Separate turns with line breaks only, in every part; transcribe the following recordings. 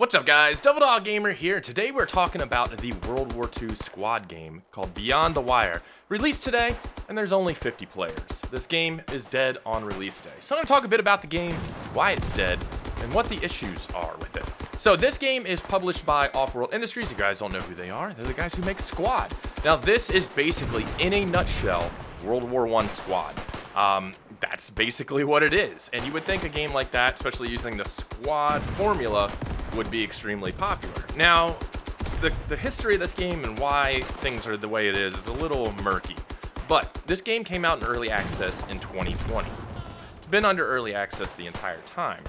What's up guys, DevildogGamer here. Today we're talking about the World War II squad game called Beyond the Wire. Released today, and there's only 50 players. This game is dead on release day. So I'm going to talk a bit about the game, why it's dead, and what the issues are with it. So this game is published by Offworld Industries. You guys don't know who they are. They're the guys who make Squad. Now this is basically, in a nutshell, World War I Squad. That's basically what it is. And you would think a game like that, especially using the Squad formula, would be extremely popular. Now, the history of this game and why things are the way it is a little murky. But this game came out in early access in 2020. It's been under early access the entire time.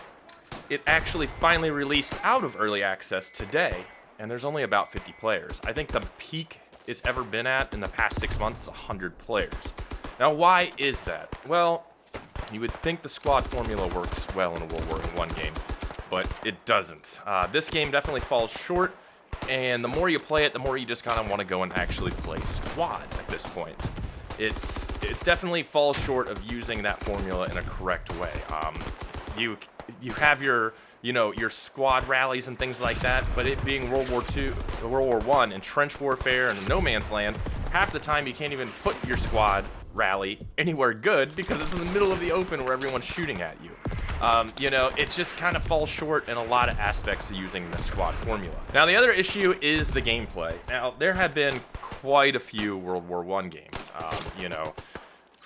It actually finally released out of early access today, and there's only about 50 players. I think the peak it's ever been at in the past 6 months is 100 players. Now, why is that? Well, you would think the squad formula works well in a World War I game, but it doesn't. This game definitely falls short, and the more you play it, the more you just kind of want to go and actually play squad at this point. It's definitely falls short of using that formula in a correct way. You have your squad rallies and things like that, but it being World War I and trench warfare and no man's land, half the time you can't even put your squad rally anywhere good because it's in the middle of the open where everyone's shooting at you. It just kind of falls short in a lot of aspects of using the squad formula. Now, the other issue is the gameplay. Now, there have been quite a few World War I games.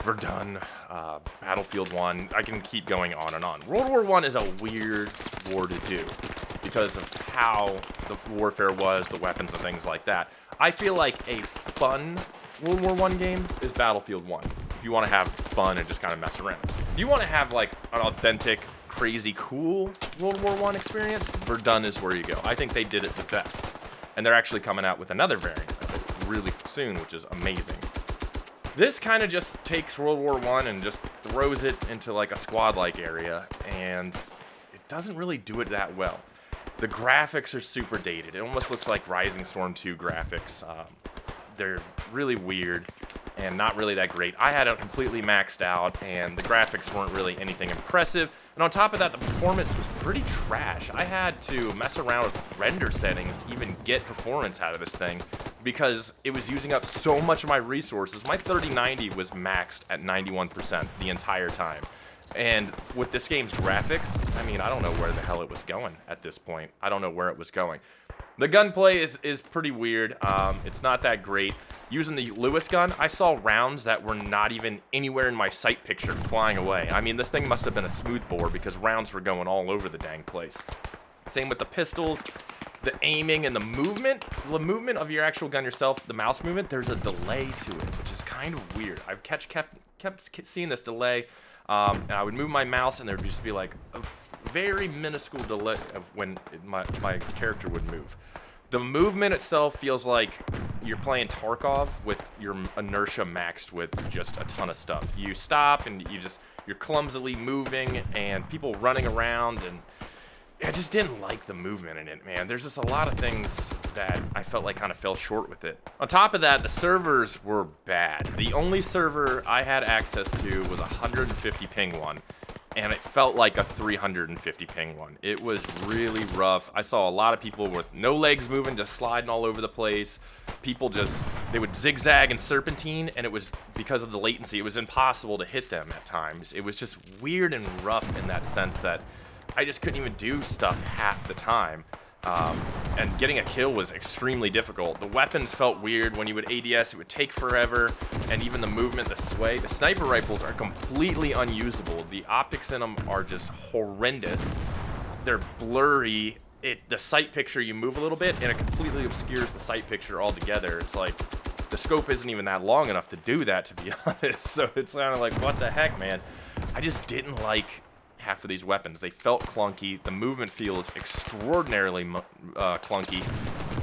Verdun, Battlefield 1, I can keep going on and on. World War I is a weird war to do because of how the warfare was, the weapons and things like that. I feel like a fun World War I game is Battlefield 1, if you want to have fun and just kind of mess around. If you want to have like an authentic, crazy, cool World War I experience, Verdun is where you go. I think they did it the best. And they're actually coming out with another variant of it really soon, which is amazing. This kind of just takes World War I and just throws it into like a squad-like area, and it doesn't really do it that well. The graphics are super dated. It almost looks like Rising Storm 2 graphics. They're really weird and not really that great. I had it completely maxed out, and the graphics weren't really anything impressive. And on top of that, the performance was pretty trash. I had to mess around with render settings to even get performance out of this thing because it was using up so much of my resources. My 3090 was maxed at 91% the entire time. And with this game's graphics, I mean, I don't know where the hell it was going at this point. I don't know where it was going. The gunplay is pretty weird. It's not that great. Using the Lewis gun, I saw rounds that were not even anywhere in my sight picture flying away. I mean, this thing must have been a smoothbore because rounds were going all over the dang place. Same with the pistols, the aiming and the movement. The movement of your actual gun yourself, the mouse movement, there's a delay to it, which is kind of weird. I've kept seeing this delay, and I would move my mouse and there would just be like a very minuscule delay of when my character would move. The movement itself feels like you're playing Tarkov with your inertia maxed with just a ton of stuff. You stop and you're clumsily moving and people running around, and I just didn't like the movement in it, man. There's just a lot of things that I felt like kind of fell short with it. On top of that, the servers were bad. The only server I had access to was 150 ping one, and it felt like a 350 ping one. It was really rough. I saw a lot of people with no legs moving, just sliding all over the place. People they would zigzag and serpentine, and it was because of the latency. It was impossible to hit them at times. It was just weird and rough in that sense that I just couldn't even do stuff half the time. And getting a kill was extremely difficult. The weapons felt weird. When you would ADS, it would take forever, and even the movement, the sway. The sniper rifles are completely unusable. The optics in them are just horrendous. They're blurry. The sight picture, you move a little bit, and it completely obscures the sight picture altogether. It's like the scope isn't even that long enough to do that, to be honest. So it's kind of like, what the heck, man? I just didn't like half of these weapons. They felt clunky. The movement feels extraordinarily clunky,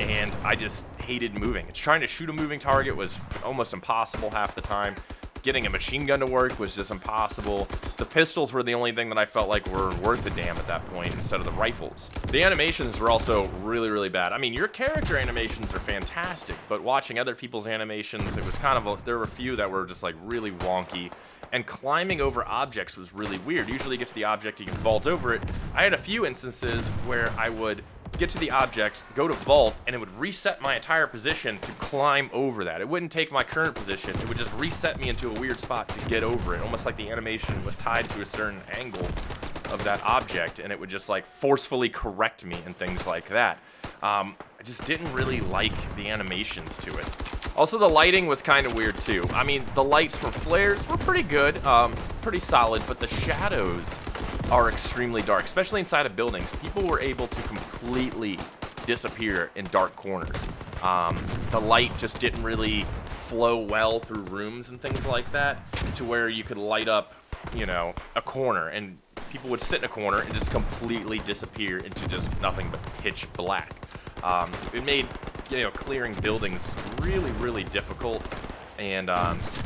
and I just hated moving. Trying to shoot a moving target was almost impossible half the time. Getting a machine gun to work was just impossible. The pistols were the only thing that I felt like were worth a damn at that point instead of the rifles. The animations were also really, really bad. I mean, your character animations are fantastic, but watching other people's animations, it was kind of there were a few that were just like really wonky. And climbing over objects was really weird. Usually you get to the object, you can vault over it. I had a few instances where I would get to the object, go to vault, and it would reset my entire position to climb over that. It wouldn't take my current position. It would just reset me into a weird spot to get over it, almost like the animation was tied to a certain angle of that object, and it would just like forcefully correct me and things like that. I just didn't really like the animations to it. Also, the lighting was kind of weird too. I mean, the lights from flares were pretty good, pretty solid, but the shadows are extremely dark, especially inside of buildings. People were able to completely disappear in dark corners. The light just didn't really flow well through rooms and things like that, to where you could light up, you know, a corner, and people would sit in a corner and just completely disappear into just nothing but pitch black. It made, you know, clearing buildings really, really difficult, and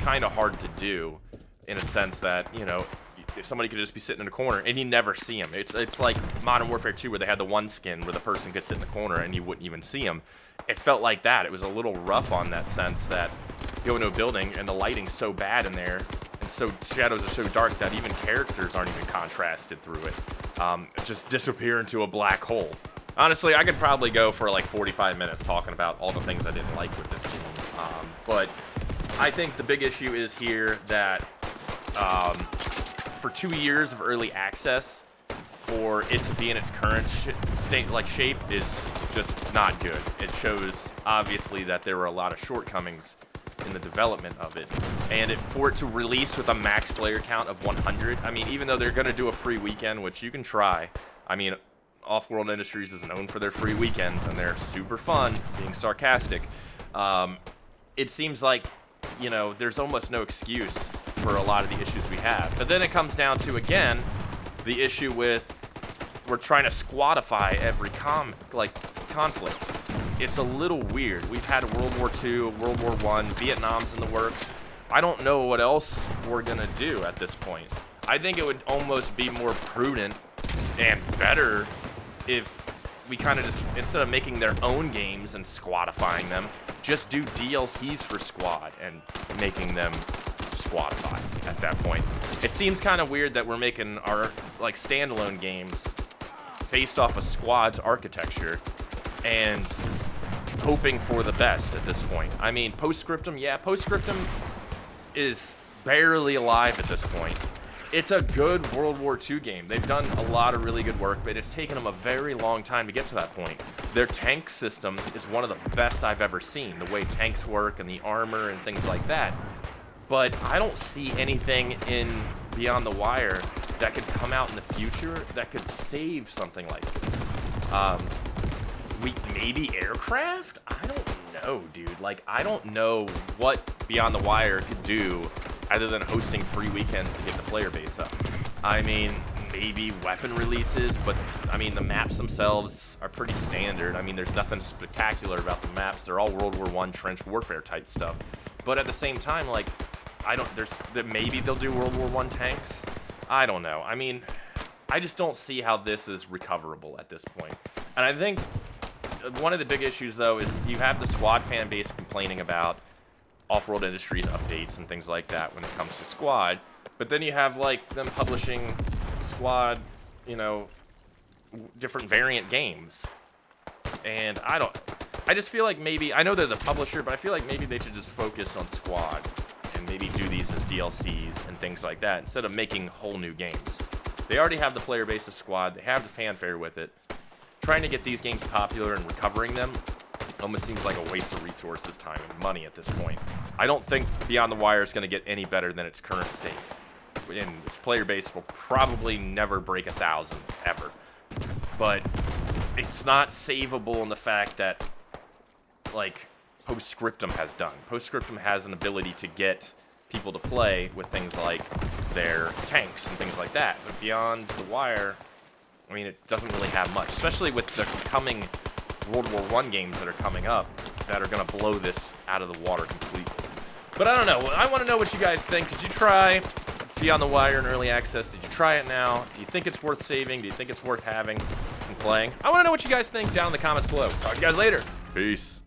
kind of hard to do, in a sense that, you know, if somebody could just be sitting in a corner and you never see them. It's like Modern Warfare 2, where they had the one skin where the person could sit in the corner and you wouldn't even see them. It felt like that. It was a little rough on that sense, that you go into a building and the lighting's so bad in there, and so shadows are so dark that even characters aren't even contrasted through it. Just disappear into a black hole. Honestly, I could probably go for like 45 minutes talking about all the things I didn't like with this game. But I think the big issue is here that for 2 years of early access, for it to be in its current shape is just not good. It shows, obviously, that there were a lot of shortcomings in the development of it. And for it to release with a max player count of 100, I mean, even though they're going to do a free weekend, which you can try, I mean, Off-World Industries is known for their free weekends, and they're super fun, being sarcastic. It seems like, you know, there's almost no excuse for a lot of the issues we have. But then it comes down to, again, the issue with we're trying to squadify every conflict. It's a little weird. We've had World War II, World War I, Vietnam's in the works. I don't know what else we're gonna do at this point. I think it would almost be more prudent and better if we kind of just, instead of making their own games and squadifying them, just do DLCs for Squad and making them squadify at that point. It seems kind of weird that we're making our like standalone games based off of Squad's architecture and hoping for the best at this point. I mean, Postscriptum, yeah, Postscriptum is barely alive at this point. It's a good World War II game. They've done a lot of really good work, but it's taken them a very long time to get to that point. Their tank system is one of the best I've ever seen, the way tanks work and the armor and things like that. But I don't see anything in Beyond the Wire that could come out in the future that could save something like this. Maybe aircraft? I don't know, dude. Like, I don't know what Beyond the Wire could do other than hosting free weekends to get the player base up. I mean, maybe weapon releases, but I mean, the maps themselves are pretty standard. I mean, there's nothing spectacular about the maps. They're all World War I trench warfare type stuff. But at the same time, like, maybe they'll do World War I tanks. I don't know. I mean, I just don't see how this is recoverable at this point. And I think one of the big issues, though, is you have the Squad fan base complaining about Off-World Industries updates and things like that when it comes to Squad. But then you have, like, them publishing Squad, you know, different variant games. And I just feel like maybe, I know they're the publisher, but I feel like maybe they should just focus on Squad and maybe do these as DLCs and things like that instead of making whole new games. They already have the player base of Squad. They have the fanfare with it. Trying to get these games popular and recovering them almost seems like a waste of resources, time, and money at this point. I don't think Beyond the Wire is going to get any better than its current state. And its player base will probably never break 1,000, ever. But it's not savable in the fact that, like, Postscriptum has done. Postscriptum has an ability to get people to play with things like their tanks and things like that. But Beyond the Wire, I mean, it doesn't really have much, especially with the coming World War I games that are coming up that are going to blow this out of the water completely. But I don't know. I want to know what you guys think. Did you try Beyond the Wire in early access? Did you try it now? Do you think it's worth saving? Do you think it's worth having and playing? I want to know what you guys think down in the comments below. Talk to you guys later. Peace.